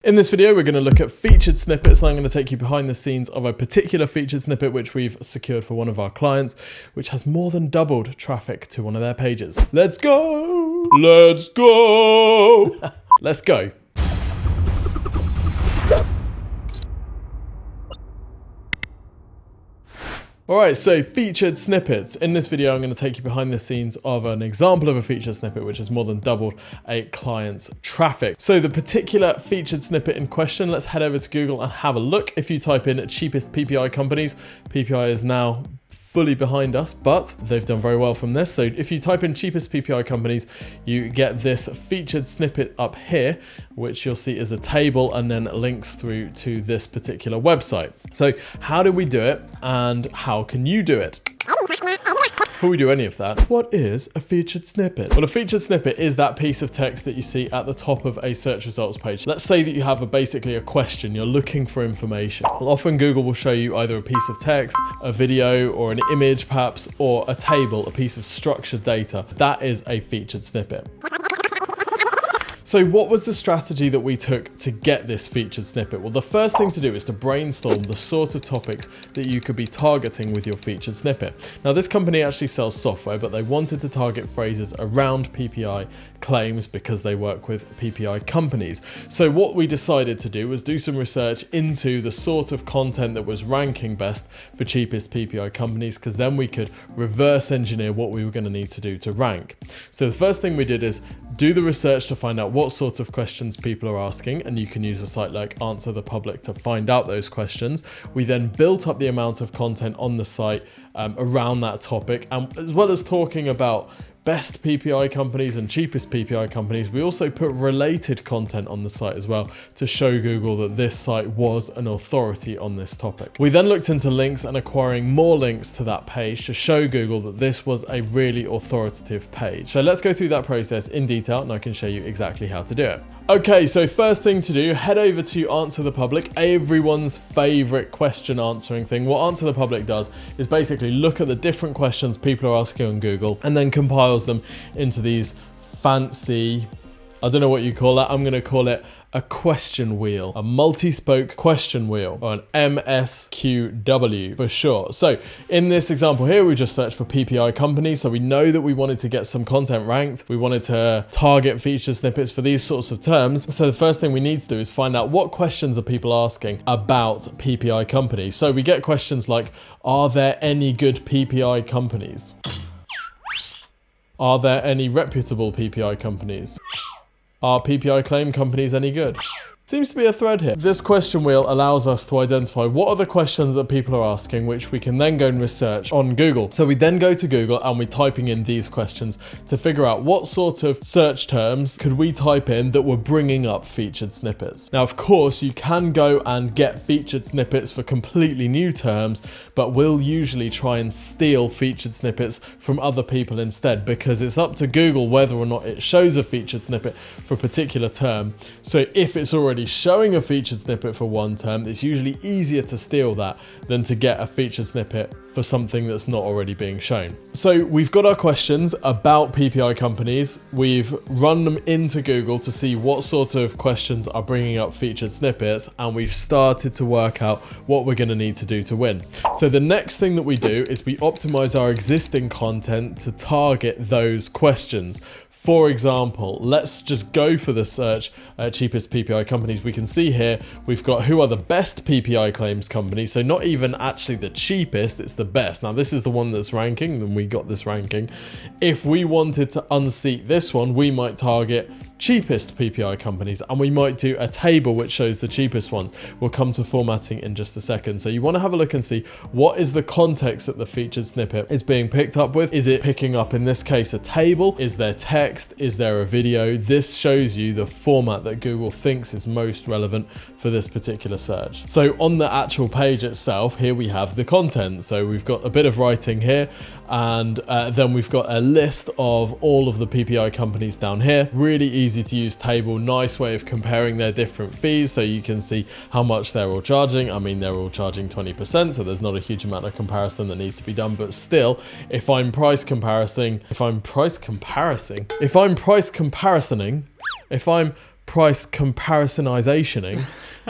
In this video, we're going to look at featured snippets. I'm going to take you behind the scenes of a particular featured snippet which we've secured for one of our clients, which has more than doubled traffic to one of their pages. Let's go! Let's go! Let's go. Alright, so featured snippets. In this video, I'm going to take you behind the scenes of an example of a featured snippet which has more than doubled a client's traffic. So the particular featured snippet in question, let's head over to Google and have a look. If you type in cheapest PPI companies, PPI is now fully behind us, but they've done very well from this. So if you type in cheapest PPI companies, you get this featured snippet up here, which you'll see is a table and then links through to this particular website. So how do we do it and how can you do it? Before we do any of that, what is a featured snippet? Well, a featured snippet is that piece of text that you see at the top of a search results page. Let's say that you have basically a question, you're looking for information. Well, often Google will show you either a piece of text, a video, or an image perhaps, or a table, a piece of structured data. That is a featured snippet. So what was the strategy that we took to get this featured snippet? Well, the first thing to do is to brainstorm the sort of topics that you could be targeting with your featured snippet. Now, this company actually sells software, but they wanted to target phrases around PPI claims because they work with PPI companies. So what we decided to do was do some research into the sort of content that was ranking best for cheapest PPI companies, because then we could reverse engineer what we were going to need to do to rank. So the first thing we did is do the research to find out what sort of questions people are asking, and you can use a site like Answer the Public to find out those questions. We then built up the amount of content on the site around that topic, and as well as talking about best PPI companies and cheapest PPI companies, we also put related content on the site as well to show Google that this site was an authority on this topic. We then looked into links and acquiring more links to that page to show Google that this was a really authoritative page. So let's go through that process in detail and I can show you exactly how to do it. Okay, so first thing to do, head over to Answer the Public, everyone's favorite question answering thing. What Answer the Public does is basically look at the different questions people are asking on Google and then compiles them into these fancy, I don't know what you call that, I'm going to call it a question wheel, a multi-spoke question wheel, or an MSQW for short. So in this example here, we just searched for PPI companies. So we know that we wanted to get some content ranked. We wanted to target featured snippets for these sorts of terms. So the first thing we need to do is find out what questions are people asking about PPI companies. So we get questions like, are there any good PPI companies? Are there any reputable PPI companies? Are PPI claim companies any good? Seems to be a thread here. This question wheel allows us to identify what are the questions that people are asking, which we can then go and research on Google. So we then go to Google and we're typing in these questions to figure out what sort of search terms could we type in that were bringing up featured snippets. Now, of course, you can go and get featured snippets for completely new terms, but we'll usually try and steal featured snippets from other people instead, because it's up to Google whether or not it shows a featured snippet for a particular term. So if it's already showing a featured snippet for one term, it's usually easier to steal that than to get a featured snippet for something that's not already being shown. So we've got our questions about PPI companies. We've run them into Google to see what sort of questions are bringing up featured snippets, and we've started to work out what we're going to need to do to win. So the next thing that we do is we optimize our existing content to target those questions. For example, let's just go for the search cheapest PPI companies. We can see here we've got who are the best PPI claims companies. So not even actually the cheapest, it's the best. Now this is the one that's ranking, and we got this ranking. If we wanted to unseat this one, we might target cheapest PPI companies, and we might do a table which shows the cheapest one. We'll come to formatting in just a second. So you want to have a look and see what is the context that the featured snippet is being picked up with. Is it picking up, in this case, a table? Is there text? Is there a video? This shows you the format that Google thinks is most relevant for this particular search. So on the actual page itself, here we have the content. So we've got a bit of writing here, and then we've got a list of all of the PPI companies down here. Really easy to use table, nice way of comparing their different fees, so you can see how much they're all charging. I mean, they're all charging 20%, so there's not a huge amount of comparison that needs to be done, but still, if I'm price comparing, if I'm price comparisonizationing,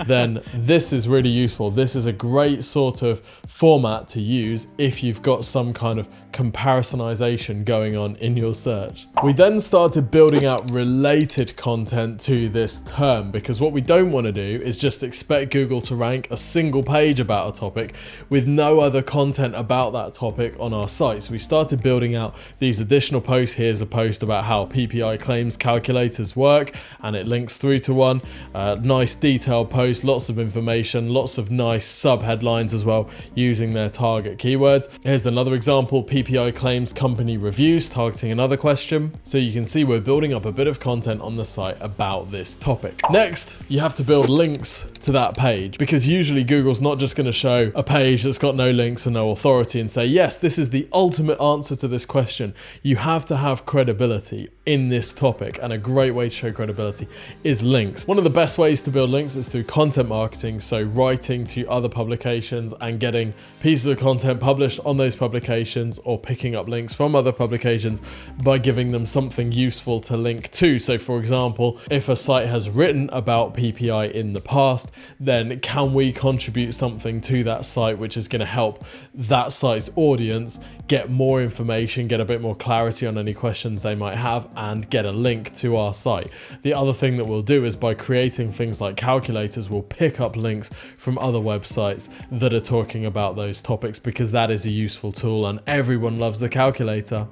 then this is really useful. This is a great sort of format to use if you've got some kind of comparisonization going on in your search. We then started building out related content to this term, because what we don't want to do is just expect Google to rank a single page about a topic with no other content about that topic on our site. So we started building out these additional posts. Here's a post about how PPI claims calculators work, and it links through to one. Nice detailed post, lots of information, lots of nice sub headlines as well using their target keywords. Here's another example, PPI claims company reviews, targeting another question. So you can see we're building up a bit of content on the site about this topic. Next, you have to build links to that page, because usually Google's not just going to show a page that's got no links and no authority and say, yes, this is the ultimate answer to this question. You have to have credibility in this topic, and a great way to show credibility is links. One of the best ways to build links is through content marketing, so writing to other publications and getting pieces of content published on those publications, or picking up links from other publications by giving them something useful to link to. So for example, if a site has written about PPI in the past, then can we contribute something to that site which is going to help that site's audience get more information, get a bit more clarity on any questions they might have, and get a link to our site. The other thing that we'll do is, by creating things like calculators, we'll pick up links from other websites that are talking about those topics, because that is a useful tool and everyone loves the calculator.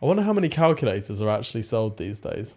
I wonder how many calculators are actually sold these days.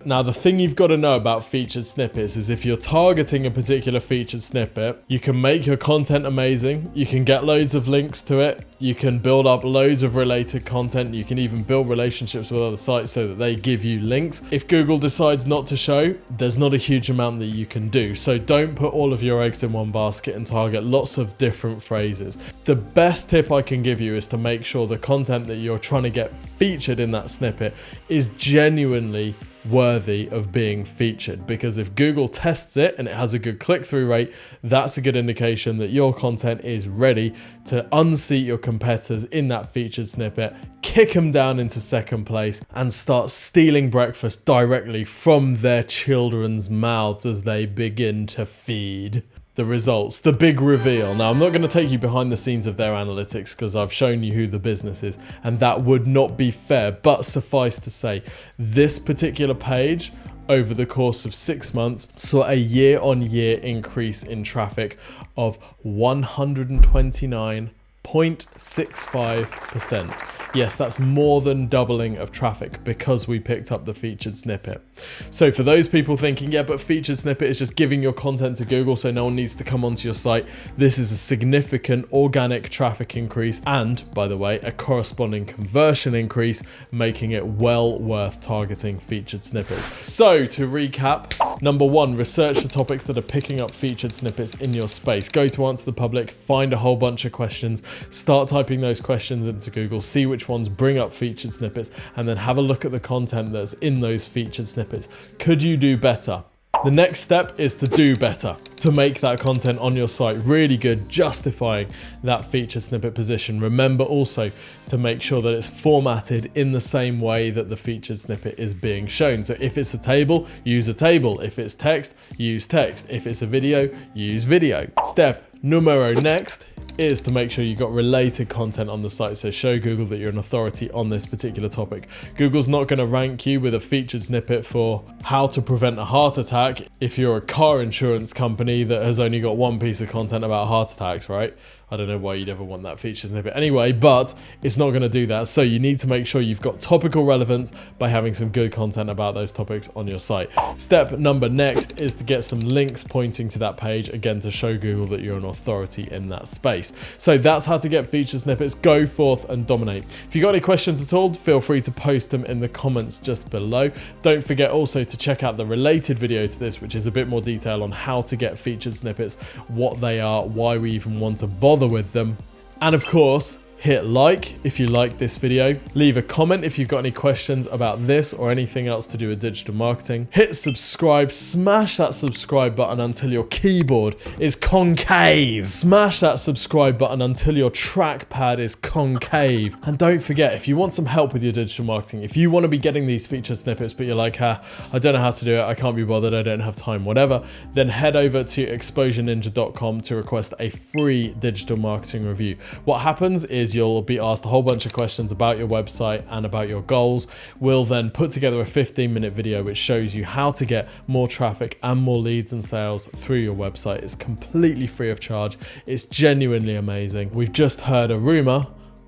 Now, the thing you've got to know about featured snippets is, if you're targeting a particular featured snippet, you can make your content amazing, you can get loads of links to it, you can build up loads of related content, you can even build relationships with other sites so that they give you links. If Google decides not to show, there's not a huge amount that you can do. So don't put all of your eggs in one basket and target lots of different phrases. The best tip I can give you is to make sure the content that you're trying to get featured in that snippet is genuinely worthy of being featured, because if Google tests it and it has a good click-through rate, that's a good indication that your content is ready to unseat your competitors in that featured snippet, kick them down into second place, and start stealing breakfast directly from their children's mouths as they begin to feed. The results, the big reveal. Now, I'm not going to take you behind the scenes of their analytics, because I've shown you who the business is, and that would not be fair, but suffice to say, this particular page over the course of 6 months saw a year-on-year increase in traffic of 129.65%. Yes, that's more than doubling of traffic, because we picked up the featured snippet. So for those people thinking, yeah, but featured snippet is just giving your content to Google so no one needs to come onto your site, this is a significant organic traffic increase, and by the way, a corresponding conversion increase, making it well worth targeting featured snippets. So to recap, number one, research the topics that are picking up featured snippets in your space. Go to Answer the Public, find a whole bunch of questions, start typing those questions into Google, see which ones bring up featured snippets, and then have a look at the content that's in those featured snippets. Could you do better? The next step is to do better, to make that content on your site really good, justifying that featured snippet position. Remember also to make sure that it's formatted in the same way that the featured snippet is being shown. So if it's a table, use a table. If it's text, use text. If it's a video, use video. Step numero next is to make sure you've got related content on the site. So show Google that you're an authority on this particular topic. Google's not going to rank you with a featured snippet for how to prevent a heart attack if you're a car insurance company that has only got one piece of content about heart attacks, right? I don't know why you'd ever want that featured snippet anyway, but it's not going to do that. So you need to make sure you've got topical relevance by having some good content about those topics on your site. Step number next is to get some links pointing to that page, again, to show Google that you're an authority in that space. So that's how to get featured snippets. Go forth and dominate. If you've got any questions at all, feel free to post them in the comments just below. Don't forget also to check out the related video to this, which is a bit more detail on how to get featured snippets, what they are, why we even want to bother with them. And of course, Hit like if you like this video. Leave a comment if you've got any questions about this or anything else to do with digital marketing. Hit subscribe, smash that subscribe button until your keyboard is concave. Smash that subscribe button until your trackpad is concave. And don't forget, if you want some help with your digital marketing, if you want to be getting these featured snippets, but you're like, I don't know how to do it, I can't be bothered, I don't have time, whatever, then head over to exposureninja.com to request a free digital marketing review. What happens is you'll be asked a whole bunch of questions about your website and about your goals. We'll then put together a 15-minute video which shows you how to get more traffic and more leads and sales through your website. It's completely free of charge. It's genuinely amazing. We've just heard a rumor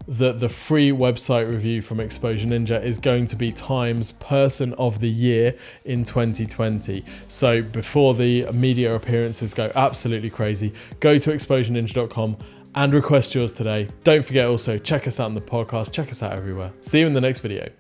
that the free website review from Exposure Ninja is going to be Time's Person of the Year in 2020. So before the media appearances go absolutely crazy, go to exposureninja.com and request yours today. Don't forget also, check us out on the podcast, check us out everywhere. See you in the next video.